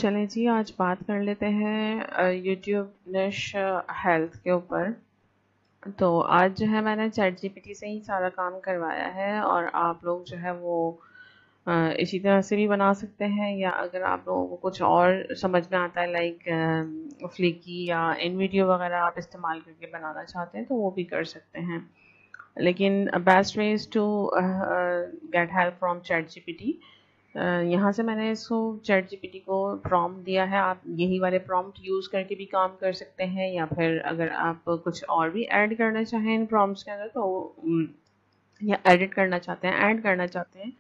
चलें जी, आज बात कर लेते हैं यूट्यूब निश हेल्थ के ऊपर। तो आज जो है मैंने चैट जीपीटी से ही सारा काम करवाया है और आप लोग जो है वो इसी तरह से भी बना सकते हैं, या अगर आप लोगों को कुछ और समझ में आता है लाइक फ्लिकी या इन वीडियो वगैरह आप इस्तेमाल करके बनाना चाहते हैं तो वो भी कर सकते हैं। लेकिन best way is to get help from chat GPT. यहाँ से मैंने इसको चैट जीपीटी को प्रॉम्प्ट दिया है। आप यही वाले प्रॉम्प्ट यूज़ करके भी काम कर सकते हैं, या फिर अगर आप कुछ और भी ऐड करना चाहें इन प्रॉम्प्ट्स के अंदर तो या एडिट करना चाहते हैं, ऐड करना चाहते हैं,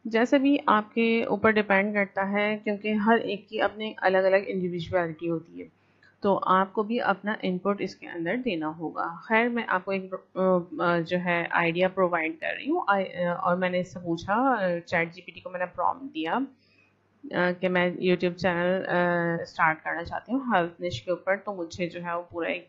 जैसे भी आपके ऊपर डिपेंड करता है, क्योंकि हर एक की अपनी अलग अलग इंडिविजुअलिटी होती है। तो आपको भी अपना इनपुट इसके अंदर देना होगा। खैर, मैं आपको एक जो है आइडिया प्रोवाइड कर रही हूँ। और मैंने इससे पूछा, चैट जीपीटी को मैंने प्रॉम्प्ट दिया कि मैं यूट्यूब चैनल स्टार्ट करना चाहती हूँ हेल्थ निश के ऊपर। तो मुझे जो है वो पूरा एक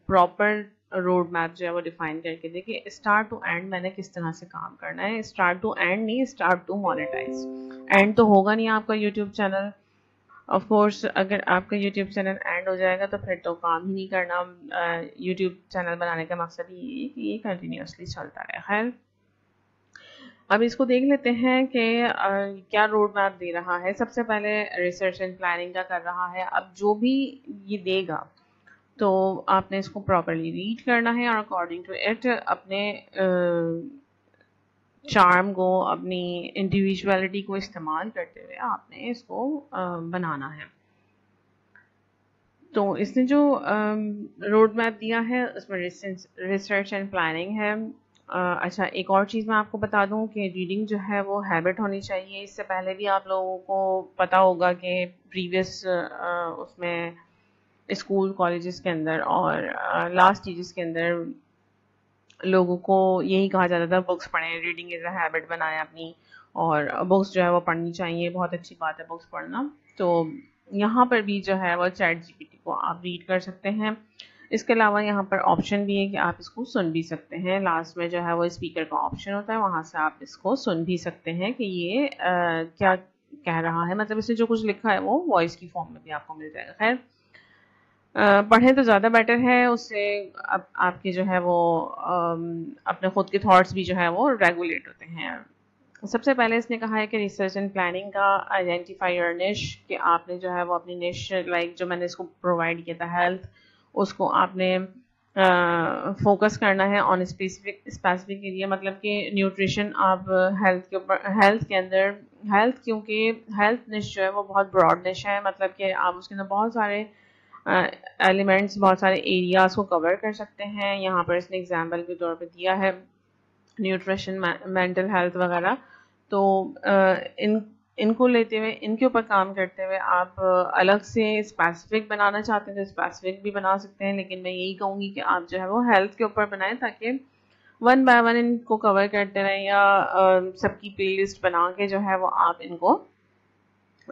प्रॉपर रोड मैप जो है वो डिफाइन करके दे कि स्टार्ट टू एंड मैंने किस तरह से काम करना है। स्टार्ट टू एंड नहीं, स्टार्ट टू मोनेटाइज। एंड तो होगा नहीं आपका यूट्यूब चैनल। ऑफ कोर्स अगर आपका यूट्यूब चैनल एंड हो जाएगा तो फिर तो काम ही नहीं करना। यूट्यूब चैनल बनाने का मकसद ही है कि ये कंटिन्यूसली चलता रहे। खैर, अब इसको देख लेते हैं कि क्या रोड मैप दे रहा है। सबसे पहले रिसर्च एंड प्लानिंग का कर रहा है। अब जो भी ये देगा तो आपने इसको प्रॉपरली रीड करना है और अकॉर्डिंग टू इट अपने चार्म को, अपनी इंडिविजुअलिटी को इस्तेमाल करते हुए आपने इसको बनाना है। तो इसने जो रोड मैप दिया है उसमें रिसर्च एंड प्लानिंग है। अच्छा, एक और चीज़ मैं आपको बता दूं कि रीडिंग जो है वो हैबिट होनी चाहिए। इससे पहले भी आप लोगों को पता होगा कि प्रीवियस उसमें स्कूल कॉलेजेस के अंदर और लास्ट स्टेजेस के अंदर लोगों को यही कहा जाता था बुक्स पढ़ें, रीडिंग इज़ अ हैबिट बनाएं अपनी, और बुक्स जो है वो पढ़नी चाहिए। बहुत अच्छी बात है बुक्स पढ़ना। तो यहाँ पर भी जो है वो चैट जीपीटी को आप रीड कर सकते हैं। इसके अलावा यहाँ पर ऑप्शन भी है कि आप इसको सुन भी सकते हैं। लास्ट में जो है वो स्पीकर का ऑप्शन होता है, वहाँ से आप इसको सुन भी सकते हैं कि ये क्या कह रहा है। मतलब इसने जो कुछ लिखा है वो वॉइस की फॉर्म में भी आपको मिल जाएगा। खैर, पढ़ें तो ज़्यादा बेटर है। उससे आपके जो है वो अपने खुद के थॉट्स भी जो है वो रेगुलेट होते हैं। सबसे पहले इसने कहा है कि रिसर्च एंड प्लानिंग का आइडेंटिफाई योर निश, कि आपने जो है वो अपनी निश, लाइक जो मैंने इसको प्रोवाइड किया था हेल्थ, उसको आपने फोकस करना है ऑन स्पेसिफिक एरिया। मतलब कि न्यूट्रिशन आप हेल्थ के ऊपर, हेल्थ के अंदर, हेल्थ, क्योंकि हेल्थ निश जो है वो बहुत ब्रॉड निश है। मतलब कि आप उसके अंदर बहुत सारे एलिमेंट्स, बहुत सारे एरियाज को कवर कर सकते हैं। यहाँ पर इसने एग्जाम्पल के तौर पे दिया है न्यूट्रिशन, मेंटल हेल्थ वगैरह। तो इनको लेते हुए, इनके ऊपर काम करते हुए आप अलग से स्पेसिफिक बनाना चाहते हैं तो स्पेसिफिक भी बना सकते हैं। लेकिन मैं यही कहूँगी कि आप जो है वो हेल्थ के ऊपर बनाएं, ताकि वन बाय वन इनको कवर करते रहें, या सबकी प्लेलिस्ट बना के जो है वो आप इनको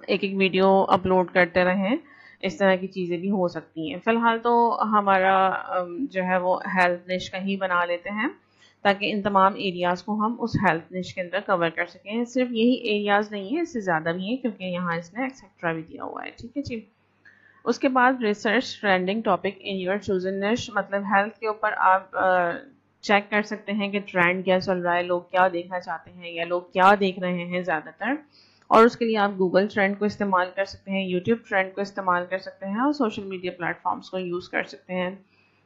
एक एक वीडियो अपलोड करते रहें। इस तरह की चीज़ें भी हो सकती हैं। फ़िलहाल तो हमारा जो है वो हेल्थ निश का ही बना लेते हैं, ताकि इन तमाम एरियाज़ को हम उस हेल्थ निश के अंदर कवर कर सकें। सिर्फ यही एरियाज़ नहीं है, इससे ज़्यादा भी हैं, क्योंकि यहाँ इसने एक्सेट्रा भी दिया हुआ है। ठीक है जी। उसके बाद research trending topic in your chosen निश, मतलब हेल्थ के ऊपर आप चेक कर सकते हैं कि ट्रेंड क्या चल रहा है, लोग क्या देखना चाहते हैं या लोग क्या देख रहे हैं ज़्यादातर। और उसके लिए आप गूगल ट्रेंड को इस्तेमाल कर सकते हैं, यूट्यूब ट्रेंड को इस्तेमाल कर सकते हैं, और सोशल मीडिया प्लेटफॉर्म्स को यूज़ कर सकते हैं।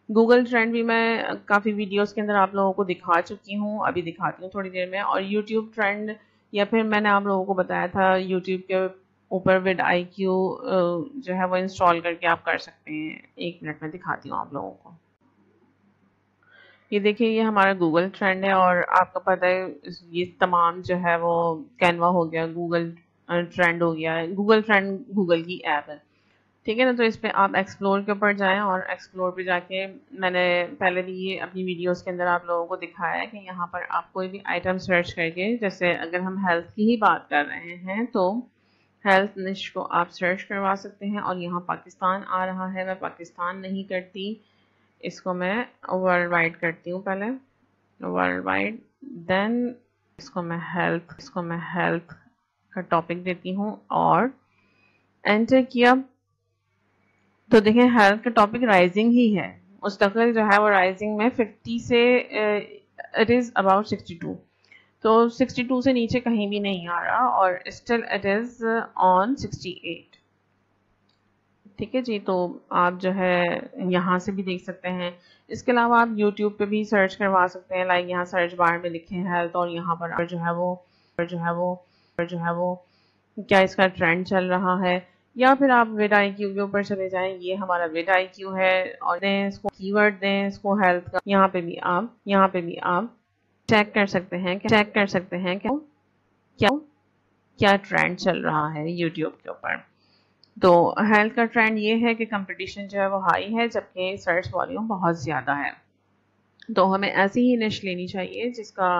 गूगल ट्रेंड भी मैं काफ़ी वीडियोस के अंदर आप लोगों को दिखा चुकी हूँ, अभी दिखाती हूँ थोड़ी देर में। और यूट्यूब ट्रेंड, या फिर मैंने आप लोगों को बताया था यूट्यूब के ऊपर विद IQ जो है वो इंस्टॉल करके आप कर सकते हैं। 1 मिनट में दिखाती हूँ आप लोगों को। ये देखिए, ये हमारा गूगल ट्रेंड है, और आपको पता है ये तमाम जो है वो कैनवा हो गया, गूगल ट्रेंड हो गया है। गूगल ट्रेंड गूगल की ऐप है, ठीक है ना। तो इस पे आप एक्सप्लोर के ऊपर जाएं, और एक्सप्लोर पे जाके मैंने पहले भी ये अपनी वीडियोस के अंदर आप लोगों को दिखाया है कि यहाँ पर आप कोई भी आइटम सर्च करके, जैसे अगर हम हेल्थ की ही बात कर रहे हैं तो हेल्थ निश को आप सर्च करवा सकते हैं। और यहाँ पाकिस्तान आ रहा है, मैं पाकिस्तान नहीं करती, इसको मैं वर्ल्ड वाइड करती हूँ पहले, वर्ल्ड वाइड। देन इसको मैं हेल्थ का टॉपिक देती हूँ, और एंटर किया तो देखें हेल्थ का टॉपिक राइजिंग ही है, मुस्तकिल जो है वो राइजिंग में 50 से इट इज़ अबाउट 62, तो 62 से नीचे कहीं भी नहीं आ रहा और स्टिल इट इज़ ऑन 68। ठीक है जी, तो आप जो है यहाँ से भी देख सकते हैं। इसके अलावा आप YouTube पे भी सर्च करवा सकते हैं, लाइक यहाँ सर्च बार में लिखें हेल्थ और यहाँ पर जो है वो क्या इसका ट्रेंड चल रहा है, या फिर आप विड IQ के ऊपर चले जाएं। ये हमारा विड IQ है और दें इसको कीवर्ड दें इसको हेल्थ का। यहाँ पे भी आप चेक कर सकते हैं क्या क्या क्या ट्रेंड चल रहा है यूट्यूब के ऊपर। तो हेल्थ का ट्रेंड ये है कि कंपटीशन जो है वो हाई है, जबकि सर्च वॉल्यूम बहुत ज़्यादा है। तो हमें ऐसी ही निश लेनी चाहिए जिसका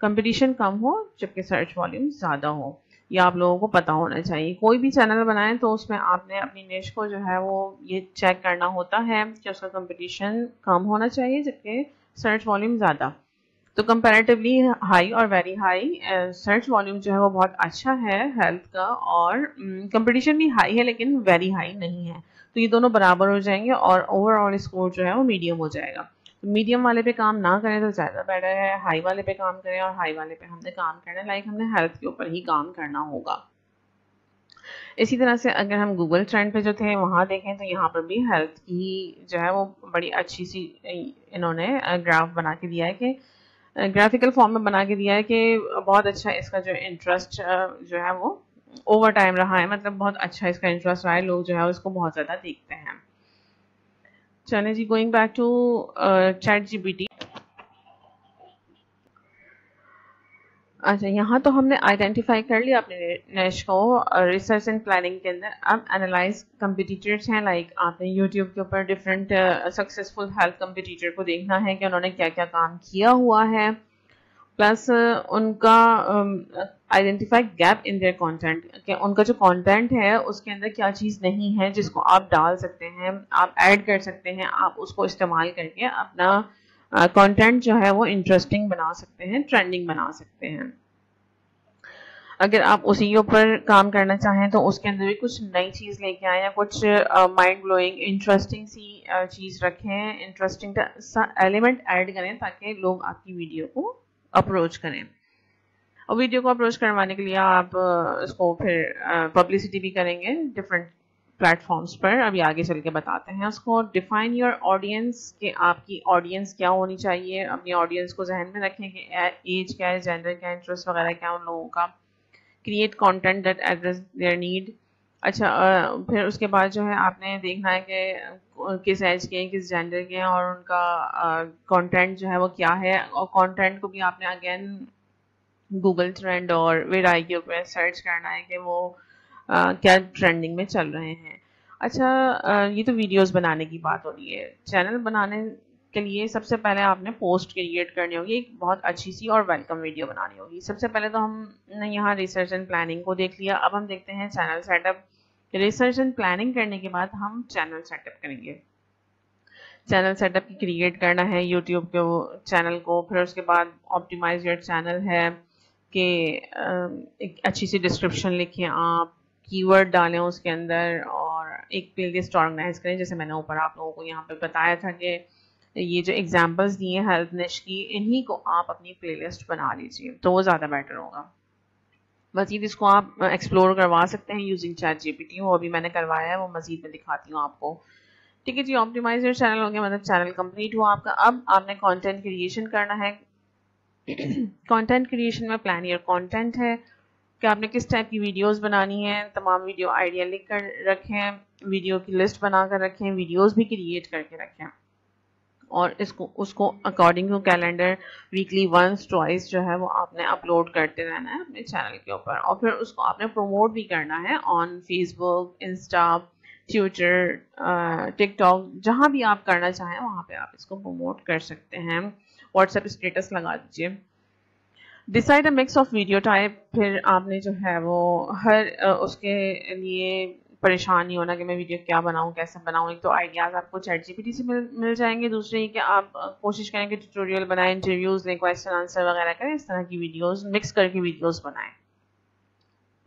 कंपटीशन कम हो जबकि सर्च वॉल्यूम ज़्यादा हो। ये आप लोगों को पता होना चाहिए। कोई भी चैनल बनाएं तो उसमें आपने अपनी निश को जो है वो ये चेक करना होता है कि उसका कंपटीशन कम होना चाहिए जबकि सर्च वॉल्यूम ज़्यादा। तो कंपैरेटिवली हाई और वेरी हाई सर्च वॉल्यूम जो है वो बहुत अच्छा है हेल्थ का, और कंपटीशन भी हाई है लेकिन वेरी हाई नहीं है। तो ये दोनों बराबर हो जाएंगे और ओवरऑल स्कोर जो है वो मीडियम हो जाएगा। तो मीडियम वाले पे काम ना करें तो ज़्यादा बेटर है, हाई वाले पे काम करें, और हाई वाले पे हमने काम करना है, लाइक हमने हेल्थ के ऊपर ही काम करना होगा। इसी तरह से अगर हम गूगल ट्रेंड पे जो थे वहाँ देखें तो यहाँ पर भी हेल्थ की जो है वो बड़ी अच्छी सी इन्होंने ग्राफ बना के दिया है कि ग्राफिकल फॉर्म में बना के दिया है कि बहुत अच्छा इसका जो इंटरेस्ट जो है वो ओवर टाइम रहा है, मतलब बहुत अच्छा इसका इंटरेस्ट रहा है, लोग जो है उसको बहुत ज़्यादा देखते हैं। चलें जी, गोइंग बैक टू ChatGPT। अच्छा, यहाँ तो हमने आइडेंटिफाई कर लिया अपने निश को रिसर्च एंड प्लानिंग के अंदर। अब एनालाइज कंपिटिटर्स हैं, लाइक आपने यूट्यूब के ऊपर डिफरेंट सक्सेसफुल हेल्थ कंपिटिटर को देखना है कि उन्होंने क्या क्या काम किया हुआ है, प्लस उनका identify gap in their content, कि उनका जो कंटेंट है उसके अंदर क्या चीज़ नहीं है जिसको आप डाल सकते हैं, आप ऐड कर सकते हैं, आप उसको इस्तेमाल करके अपना कंटेंट जो है वो इंटरेस्टिंग बना सकते हैं, ट्रेंडिंग बना सकते हैं। अगर आप उसी के ऊपर काम करना चाहें तो उसके अंदर भी कुछ नई चीज़ लेके आए या कुछ माइंड ब्लोइंग इंटरेस्टिंग सी चीज़ रखें, इंटरेस्टिंग सा एलिमेंट ऐड करें ताकि लोग आपकी वीडियो को अप्रोच करें। और वीडियो को अप्रोच करवाने के लिए आप इसको फिर पब्लिसिटी भी करेंगे डिफरेंट प्लेटफॉर्म्स पर। अभी आगे चल के बताते हैं उसको। डिफाइन योर ऑडियंस, कि आपकी ऑडियंस क्या होनी चाहिए। अपनी ऑडियंस को जहन में रखें कि एज क्या है, जेंडर क्या है, इंटरेस्ट वगैरह क्या है उन लोगों का। Create content that address their need. अच्छा, फिर उसके बाद जो है आपने देखना है कि किस एज के हैं, किस जेंडर के हैं, और उनका कंटेंट जो है वो क्या है। और कंटेंट को भी आपने अगेन गूगल ट्रेंड और विड IQ पे सर्च करना है कि वो क्या ट्रेंडिंग में चल रहे हैं। अच्छा, ये तो वीडियोस बनाने की बात हो रही है। चैनल बनाने के लिए सबसे पहले आपने पोस्ट क्रिएट करनी होगी, एक बहुत अच्छी सी और वेलकम वीडियो बनानी होगी। सबसे पहले तो हमने यहाँ रिसर्च एंड प्लानिंग को देख लिया, अब हम देखते हैं channel setup. Research and planning करने के बाद हम चैनल सेटअप करेंगे। चैनल सेटअप क्रिएट करना है यूट्यूब के चैनल को, फिर उसके बाद ऑप्टिमाइज योर चैनल है कि एक अच्छी सी डिस्क्रिप्शन लिखें, आप कीवर्ड डालें उसके अंदर, और एक प्लेलिस्ट ऑर्गेनाइज करें। जैसे मैंने ऊपर आप लोगों को यहाँ पे बताया था कि ये जो एग्जांपल्स दिए हैं हेल्थ निश की, इन्हीं को आप अपनी प्लेलिस्ट बना लीजिए तो वो ज़्यादा बेटर होगा। मज़ीद इसको आप एक्सप्लोर करवा सकते हैं यूजिंग ChatGPT, वो अभी मैंने करवाया है, वो मज़ीद में दिखाती हूँ आपको। ठीक है जी, ऑप्टिमाइज योर चैनल हो गया, मतलब चैनल कंप्लीट हुआ आपका। अब आपने कंटेंट क्रिएशन करना है। कंटेंट क्रिएशन में प्लान योर कंटेंट है कि आपने किस टाइप की वीडियोस बनानी है। तमाम वीडियो आइडिया लिख कर रखें, वीडियो की लिस्ट बनाकर रखें, वीडियोस भी क्रिएट करके रखें, और इसको उसको according to calendar weekly once twice जो है वो आपने अपलोड करते रहना है अपने चैनल के ऊपर। और फिर उसको आपने प्रमोट भी करना है on Facebook, Insta, Twitter, TikTok, जहाँ भी आप करना चाहें वहाँ पे आप इसको प्रमोट कर सकते हैं। व्हाट्सएप स्टेटस लगा दीजिए। Decide a mix of video type, फिर आपने जो है वो हर उसके लिए परेशान नहीं होना कि मैं वीडियो क्या बनाऊं, कैसे बनाऊं। एक तो आइडियाज़ आपको ChatGPT से मिल जाएंगे, दूसरे ये कि आप कोशिश करें कि ट्यूटोरियल बनाएं, इंटरव्यूज़ लें, क्वेश्चन आंसर वगैरह करें, इस तरह की वीडियोस मिक्स करके वीडियोस बनाएं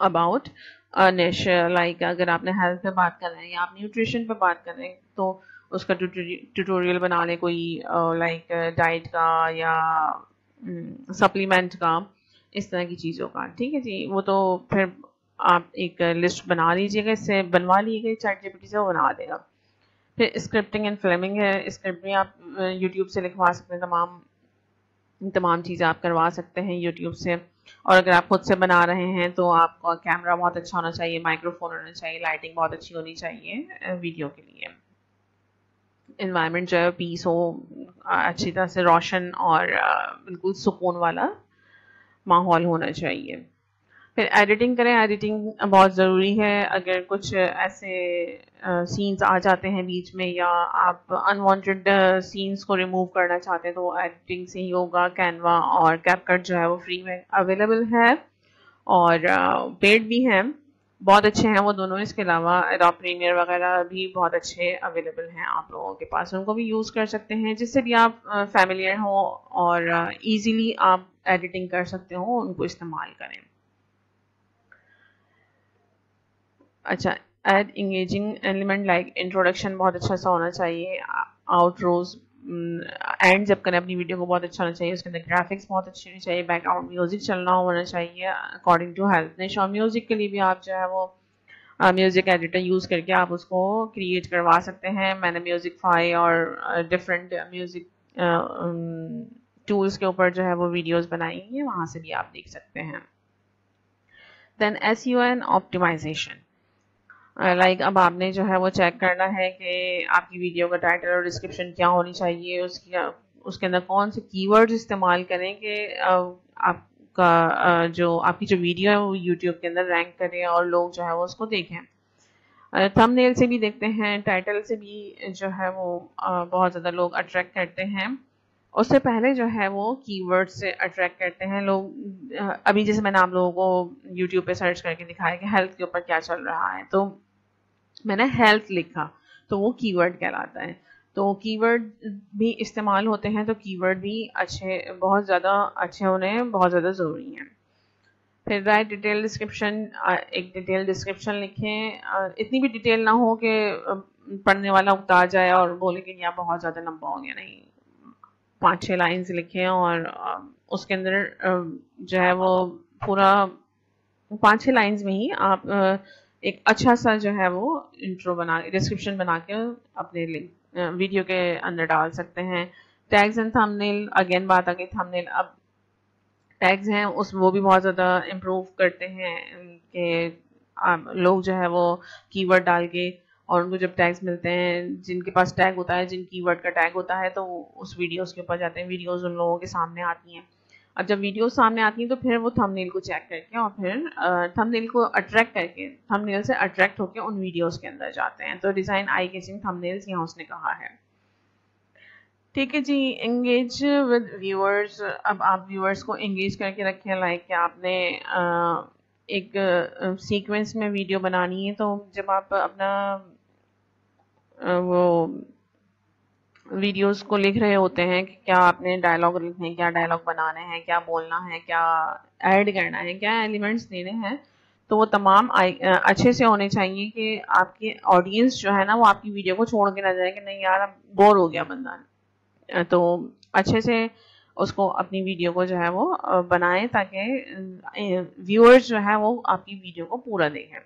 अबाउट निश, लाइक अगर आपने हेल्थ पे बात कर रहे हैं या आप न्यूट्रिशन पे बात कर रहे हैं तो उसका ट्यूटोरियल बना लें कोई, लाइक डाइट का या सप्लीमेंट का, इस तरह की चीज़ों का। ठीक है जी, वो तो फिर आप एक लिस्ट बना लीजिएगा, इससे बनवा लीजिएगा, चैट जीपीटी से वो बना देगा। फिर स्क्रिप्टिंग एंड फिल्मिंग है, स्क्रिप्ट भी आप यूट्यूब से लिखवा सकते हैं, तमाम तमाम चीज़ें आप करवा सकते हैं यूट्यूब से। और अगर आप खुद से बना रहे हैं तो आपका कैमरा बहुत अच्छा होना चाहिए, माइक्रोफोन होना चाहिए, लाइटिंग बहुत अच्छी होनी चाहिए वीडियो के लिए। इन्वायरमेंट जो है पीस हो, अच्छी तरह से रोशन और बिल्कुल सुकून वाला माहौल होना चाहिए। फिर एडिटिंग करें, एडिटिंग बहुत ज़रूरी है। अगर कुछ ऐसे सीन्स आ जाते हैं बीच में या आप अनवांटेड सीन्स को रिमूव करना चाहते हैं तो एडिटिंग से ही होगा। कैनवा और कैपकट जो है वो फ्री में अवेलेबल है और पेड भी हैं, बहुत अच्छे हैं वो दोनों। इसके अलावा एडोब प्रीमियर वगैरह भी बहुत अच्छे अवेलेबल हैं आप लोगों के पास, उनको भी यूज़ कर सकते हैं, जिससे भी आप फैमिलियर हो और इजीली आप एडिटिंग कर सकते हो, उनको इस्तेमाल करें। अच्छा, add engaging element like introduction बहुत अच्छा सा होना चाहिए, आउटरोज एंड जब करें अपनी वीडियो को बहुत अच्छा होना चाहिए, उसके अंदर ग्राफिक्स बहुत अच्छे होने चाहिए, बैकग्राउंड म्यूजिक चलना होना चाहिए अकॉर्डिंग टू हेल्थ निश। और म्यूजिक के लिए भी आप जो है वो म्यूजिक एडिटर यूज़ करके आप उसको क्रिएट करवा सकते हैं। मैंने म्यूजिकफाई और डिफरेंट म्यूजिक टूल्स के ऊपर जो है वो वीडियोस बनाई हैं, वहाँ से भी आप देख सकते हैं। Then SEO and optimisation, like अब आपने जो है वो चेक करना है कि आपकी वीडियो का टाइटल और डिस्क्रिप्शन क्या होनी चाहिए, उसके अंदर कौन से कीवर्ड्स इस्तेमाल करें कि आपका जो आपकी जो वीडियो है वो यूट्यूब के अंदर रैंक करे और लोग जो है वो उसको देखें। थंबनेल से भी देखते हैं, टाइटल से भी जो है वो बहुत ज़्यादा लोग अट्रैक्ट करते हैं। उससे पहले जो है वो कीवर्ड से अट्रैक्ट करते हैं लोग। अभी जैसे मैंने आप लोगों को यूट्यूब पे सर्च करके दिखाया कि हेल्थ के ऊपर क्या चल रहा है, तो मैंने हेल्थ लिखा तो वो कीवर्ड कहलाता है। तो कीवर्ड भी इस्तेमाल होते हैं, तो कीवर्ड भी अच्छे, बहुत ज़्यादा अच्छे होने बहुत ज़्यादा ज़रूरी हैं। फिर राइट डिटेल डिस्क्रिप्शन, एक डिटेल डिस्क्रिप्शन लिखें, इतनी भी डिटेल ना हो कि पढ़ने वाला उगता जाए और बोले कि यह बहुत ज़्यादा लंबा हो गया। नहीं, 5-6 लाइन्स लिखें और उसके अंदर जो है वो पूरा 5-6 लाइन्स में ही आप एक अच्छा सा जो है वो इंट्रो बना, डिस्क्रिप्शन बना के अपने लिंक वीडियो के अंदर डाल सकते हैं। टैग्स एंड थंबनेल, अगेन बात आ गई थंबनेल। अब टैग्स हैं उस वो भी बहुत ज़्यादा इम्प्रूव करते हैं कि लोग जो है वो कीवर्ड डाल के, और उनको जब टैग्स मिलते हैं, जिनके पास टैग होता है, जिन कीवर्ड का टैग होता है, तो उस वीडियोस के ऊपर जाते हैं, वीडियोस उन लोगों के सामने आती हैं। अब जब वीडियो सामने आती हैं तो फिर वो थंबनेल को चेक करके और फिर थंबनेल को अट्रैक्ट करके, थंबनेल से अट्रैक्ट होकर उन वीडियोस के अंदर जाते हैं। तो डिज़ाइन आई कैचिंग थंबनेल्स यहाँ उसने कहा है। ठीक है जी, एंगेज विद व्यूअर्स। अब आप व्यूअर्स को एंगेज करके रखें, लाइक कि आपने एक सीक्वेंस में वीडियो बनानी है, तो जब आप अपना वो वीडियोस को लिख रहे होते हैं कि क्या आपने डायलॉग लिखने हैं, क्या डायलॉग बनाने हैं, क्या बोलना है, क्या ऐड करना है, क्या एलिमेंट्स देने हैं, तो वो तमाम अच्छे से होने चाहिए कि आपकी ऑडियंस जो है ना वो आपकी वीडियो को छोड़ के ना जाए कि नहीं यार अब बोर हो गया बंदा। तो अच्छे से उसको अपनी वीडियो को जो है वो बनाएं ताकि व्यूअर्स जो है वो आपकी वीडियो को पूरा देखें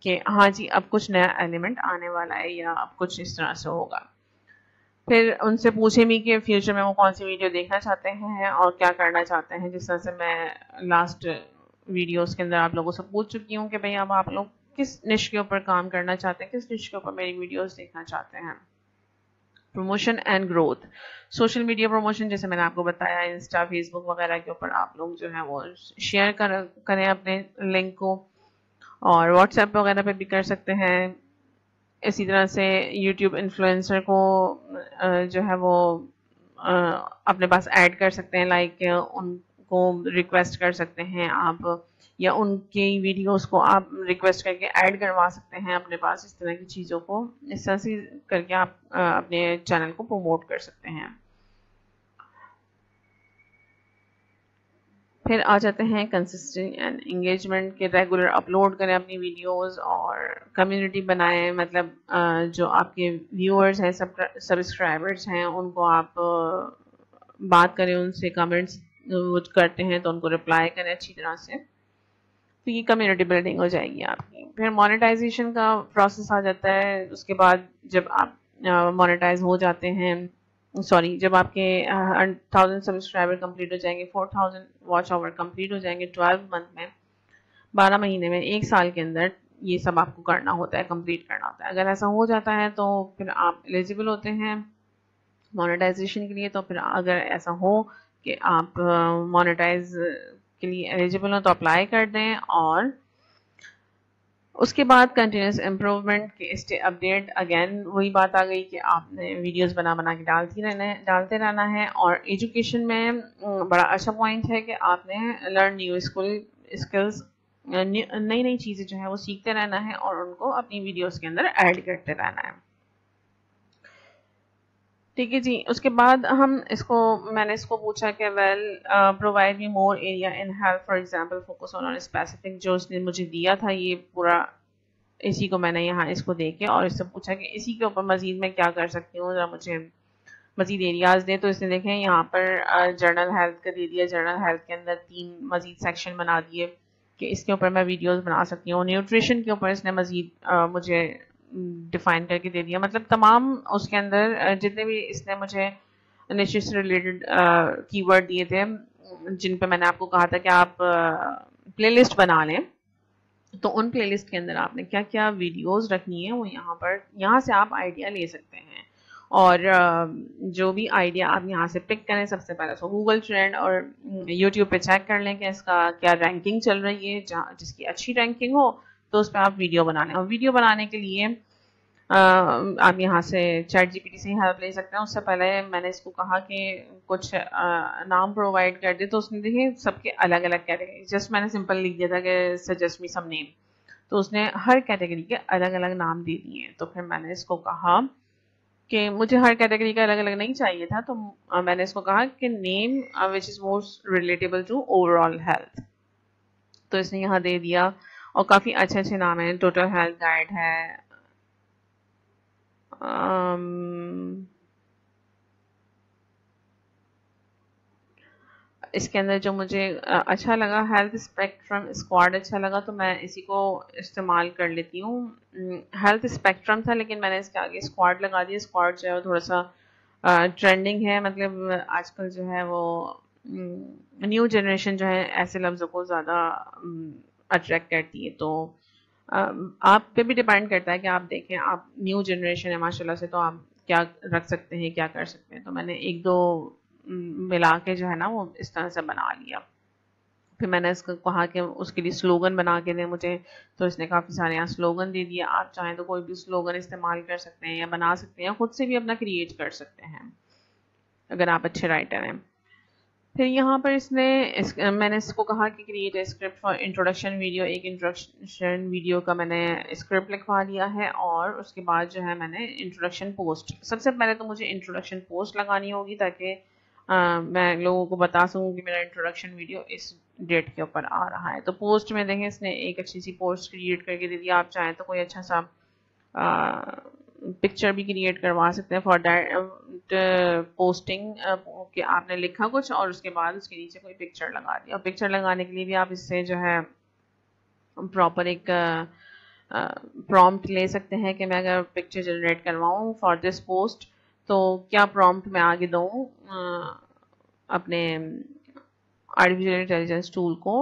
कि हाँ जी अब कुछ नया एलिमेंट आने वाला है या अब कुछ इस तरह से होगा। फिर उनसे पूछे भी कि फ्यूचर में वो कौन सी वीडियो देखना चाहते हैं और क्या करना चाहते हैं। जिस तरह से मैं लास्ट वीडियोस के अंदर आप लोगों से पूछ चुकी हूँ कि भाई अब आप लोग किस निश के ऊपर काम करना चाहते हैं, किस निश के ऊपर मेरी वीडियोस देखना चाहते हैं। Promotion and growth, social media promotion, जैसे मैंने आपको बताया इंस्टा फेसबुक वगैरह के ऊपर आप लोग जो है वो शेयर करें अपने लिंक को, और व्हाट्सएप वगैरह पे भी कर सकते हैं। इसी तरह से यूट्यूब इन्फ्लुएंसर को जो है वो अपने पास ऐड कर सकते हैं, लाइक उनको रिक्वेस्ट कर सकते हैं आप, या उनकी वीडियोस को आप रिक्वेस्ट करके ऐड करवा सकते हैं अपने पास। इस तरह की चीज़ों को इस तरह से करके आप अपने चैनल को प्रमोट कर सकते हैं। फिर आ जाते हैं कंसिस्टेंट एंड एंगेजमेंट के, रेगुलर अपलोड करें अपनी वीडियोस और कम्युनिटी बनाएं, मतलब जो आपके व्यूअर्स हैं, सब्सक्राइबर्स हैं, उनको आप बात करें, उनसे कमेंट्स करते हैं तो उनको रिप्लाई करें अच्छी तरह से। तो ये कम्युनिटी बिल्डिंग हो जाएगी आपकी। फिर मोनेटाइजेशन का प्रोसेस आ जाता है। उसके बाद जब आप मोनेटाइज हो जाते हैं, सॉरी, जब आपके 1000 सब्सक्राइबर कंप्लीट हो जाएंगे, 4000 वॉच आवर कंप्लीट हो जाएंगे 12 मंथ में, 12 महीने में, एक साल के अंदर ये सब आपको करना होता है, कंप्लीट करना होता है। अगर ऐसा हो जाता है तो फिर आप एलिजिबल होते हैं मोनेटाइजेशन के लिए। तो फिर अगर ऐसा हो कि आप मोनेटाइज के लिए एलिजिबल हो तो अप्लाई कर दें। और उसके बाद कंटिन्यूस इम्प्रूवमेंट के स्टे अपडेट, अगेन वही बात आ गई कि आपने वीडियोस बना बना के डालते रहना है। और एजुकेशन में बड़ा अच्छा पॉइंट है कि आपने लर्न न्यू स्किल्स, नई नई चीज़ें जो है वो सीखते रहना है और उनको अपनी वीडियोस के अंदर ऐड करते रहना है। ठीक है जी। उसके बाद मैंने इसको पूछा कि well provide me more area in help, for example focus on specific, जो उसने मुझे दिया था ये पूरा, इसी को मैंने यहाँ इसको देके और इससे पूछा कि इसी के ऊपर मजीद मैं क्या कर सकती हूँ, जरा मुझे मजीद एरियाज दें। तो इसने देखें यहाँ पर जर्नल हेल्थ का दे दिया। जर्नल हेल्थ के अंदर 3 मजीद सेक्शन बना दिए कि इसके ऊपर मैं वीडियोस बना सकती हूँ। न्यूट्रिशन के ऊपर इसने मजीद मुझे डिफाइन करके दे दिया। मतलब तमाम उसके अंदर जितने भी इसने मुझे निश्चित से रिलेटेड कीवर्ड दिए थे, जिन पे मैंने आपको कहा था कि आप प्लेलिस्ट बना लें, तो उन प्लेलिस्ट के अंदर आपने क्या क्या वीडियोस रखनी है वो यहाँ से आप आइडिया ले सकते हैं। और जो भी आइडिया आप यहाँ से पिक करें, सबसे पहले तो गूगल ट्रेंड और यूट्यूब पे चेक कर लें कि इसका क्या रैंकिंग चल रही है। जहाँ जिसकी अच्छी रैंकिंग हो तो उस पर आप वीडियो बना लें। और वीडियो बनाने के लिए आप यहाँ से चैट जीपीटी से ही हेल्प ले सकते हैं। उससे पहले मैंने इसको कहा कि कुछ नाम प्रोवाइड कर दे, तो उसने देखिए सबके अलग अलग कैटेगरी, जस्ट मैंने सिंपल लिख दिया था कि सजेस्ट मी सम नेम, तो उसने हर कैटेगरी के अलग अलग नाम दे दिए हैं। तो फिर मैंने इसको कहा कि मुझे हर कैटेगरी का अलग अलग नहीं चाहिए था, तो मैंने इसको कहा कि name which is most relatable to overall health. तो इसने यहाँ दे दिया और काफ़ी अच्छे अच्छे नाम हैं। टोटल हेल्थ गाइड है, इसके अंदर जो मुझे अच्छा लगा, हेल्थ स्पेक्ट्रम स्क्वाड अच्छा लगा, तो मैं इसी को इस्तेमाल कर लेती हूँ। हेल्थ स्पेक्ट्रम था लेकिन मैंने इसके आगे स्क्वाड लगा दिया। स्क्वाड जो है वो थोड़ा सा ट्रेंडिंग है, मतलब आजकल जो है वो न्यू जनरेशन जो है ऐसे लफ्ज़ों को ज़्यादा अट्रैक्ट करती है। तो आप पे भी डिपेंड करता है कि आप देखें, आप न्यू जनरेशन है माशाल्लाह से, तो आप क्या रख सकते हैं, क्या कर सकते हैं। तो मैंने एक दो मिला के जो है ना वो इस तरह से बना लिया। फिर मैंने इसको कहा कि उसके लिए स्लोगन बना के दें मुझे, तो इसने काफ़ी सारे यहाँ स्लोगन दे दिए। आप चाहें तो कोई भी स्लोगन इस्तेमाल कर सकते हैं या बना सकते हैं, खुद से भी अपना क्रिएट कर सकते हैं अगर आप अच्छे राइटर हैं। फिर यहाँ पर मैंने इसको कहा कि create a script for introduction video. एक इंट्रोडक्शन वीडियो का मैंने स्क्रिप्ट लिखवा दिया है और उसके बाद जो है मैंने इंट्रोडक्शन पोस्ट, सबसे पहले तो मुझे इंट्रोडक्शन पोस्ट लगानी होगी ताकि मैं लोगों को बता सकूँ कि मेरा इंट्रोडक्शन वीडियो इस डेट के ऊपर आ रहा है। तो पोस्ट में देखें इसने एक अच्छी सी पोस्ट क्रिएट करके दे दिया। आप चाहें तो कोई अच्छा सा पिक्चर भी क्रिएट करवा सकते हैं फॉर दैट पोस्टिंग, कि आपने लिखा कुछ और उसके बाद उसके नीचे कोई पिक्चर लगा दिया। और पिक्चर लगाने के लिए भी आप इससे जो है प्रॉपर एक प्रॉम्प्ट ले सकते हैं कि मैं अगर पिक्चर जनरेट करवाऊँ फॉर दिस पोस्ट तो क्या प्रॉम्प्ट मैं आगे दूँ अपने आर्टिफिशियल इंटेलिजेंस टूल को,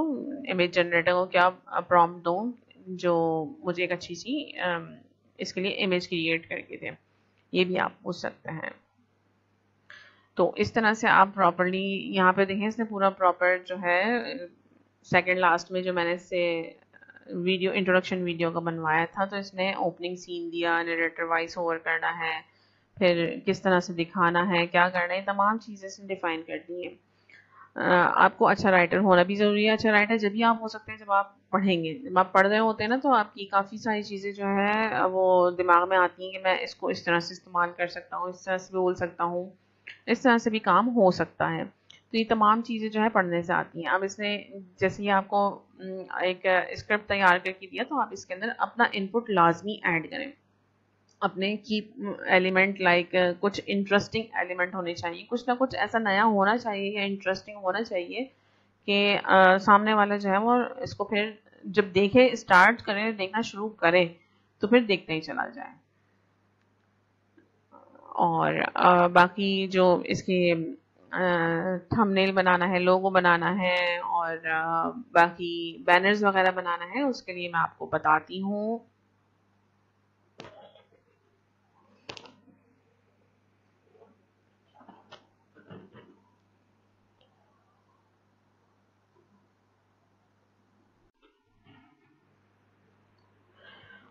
इमेज जनरेटर को क्या प्रॉम्प्ट दूँ जो मुझे एक अच्छी सी इसके लिए इमेज क्रिएट करके दे। ये भी आप पूछ सकते हैं। तो इस तरह से आप प्रॉपरली यहाँ पे देखें, इसने पूरा प्रॉपर जो है सेकंड लास्ट में जो मैंने इससे वीडियो इंट्रोडक्शन वीडियो का बनवाया था, तो इसने ओपनिंग सीन दिया, नरेटर वॉइस ओवर करना है, फिर किस तरह से दिखाना है, क्या करना है, तमाम चीज़ें इसने डिफाइन कर दी हैं। आपको अच्छा राइटर होना भी ज़रूरी है। अच्छा राइटर जब भी आप हो सकते हैं जब आप पढ़ेंगे, जब आप पढ़ रहे होते हैं ना, तो आपकी काफ़ी सारी चीज़ें जो है वो दिमाग में आती हैं कि मैं इसको इस तरह से इस्तेमाल कर सकता हूँ, इस तरह से बोल सकता हूँ, इस तरह से भी काम हो सकता है। तो ये तमाम चीज़ें जो है पढ़ने से आती हैं। अब इसने जैसे ये आपको एक स्क्रिप्ट तैयार करके दिया, तो आप इसके अंदर अपना इनपुट लाजमी ऐड करें। अपने की एलिमेंट लाइक कुछ इंटरेस्टिंग एलिमेंट होने चाहिए, कुछ ना कुछ ऐसा नया होना चाहिए या इंटरेस्टिंग होना चाहिए कि सामने वाला जो है वो इसको फिर जब देखे, स्टार्ट करे, देखना शुरू करे, तो फिर देखते ही चला जाए। और बाकी जो इसके थंबनेल बनाना है, लोगो बनाना है, और बाकी बैनर्स वगैरह बनाना है, उसके लिए मैं आपको बताती हूँ।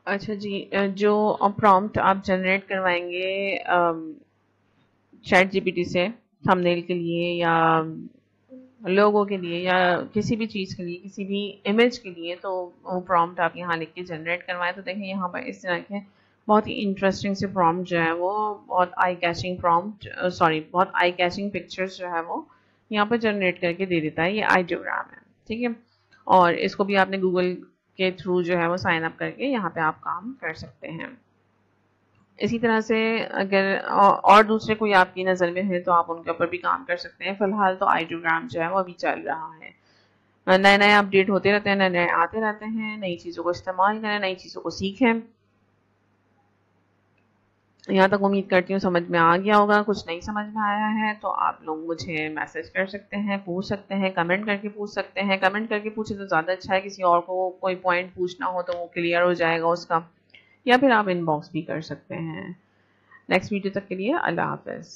अच्छा जी, जो प्रॉम्प्ट आप जनरेट करवाएंगे चैट जीपीटी से थंबनेल के लिए या लोगों के लिए या किसी भी चीज़ के लिए, किसी भी इमेज के लिए, तो वो प्रॉम्प्ट आप यहाँ लिख के जनरेट करवाएं। तो देखें यहाँ पर इस तरह के बहुत ही इंटरेस्टिंग से प्रॉम्प्ट जो है वो, बहुत आई कैचिंग प्रॉम्प्ट, सॉरी, बहुत आई कैचिंग पिक्चर्स जो है वो यहाँ पर जनरेट करके दे देता है। ये आइडियोग्राम है, ठीक है। और इसको भी आपने गूगल के थ्रू जो है वो साइन अप करके यहाँ पे आप काम कर सकते हैं। इसी तरह से अगर और दूसरे कोई आपकी नज़र में है तो आप उनके ऊपर भी काम कर सकते हैं। फिलहाल तो आइडियोग्राम जो है वो अभी चल रहा है। नए नए अपडेट होते रहते हैं, नए नए आते रहते हैं। नई चीज़ों को इस्तेमाल करें, नई चीज़ों को सीखें। यहाँ तक उम्मीद करती हूँ समझ में आ गया होगा। कुछ नहीं समझ में आया है तो आप लोग मुझे मैसेज कर सकते हैं, पूछ सकते हैं, कमेंट करके पूछ सकते हैं। कमेंट करके पूछे तो ज़्यादा अच्छा है, किसी और को कोई पॉइंट पूछना हो तो वो क्लियर हो जाएगा उसका। या फिर आप इनबॉक्स भी कर सकते हैं। नेक्स्ट वीडियो तक के लिए अल्लाह हाफ़िज़।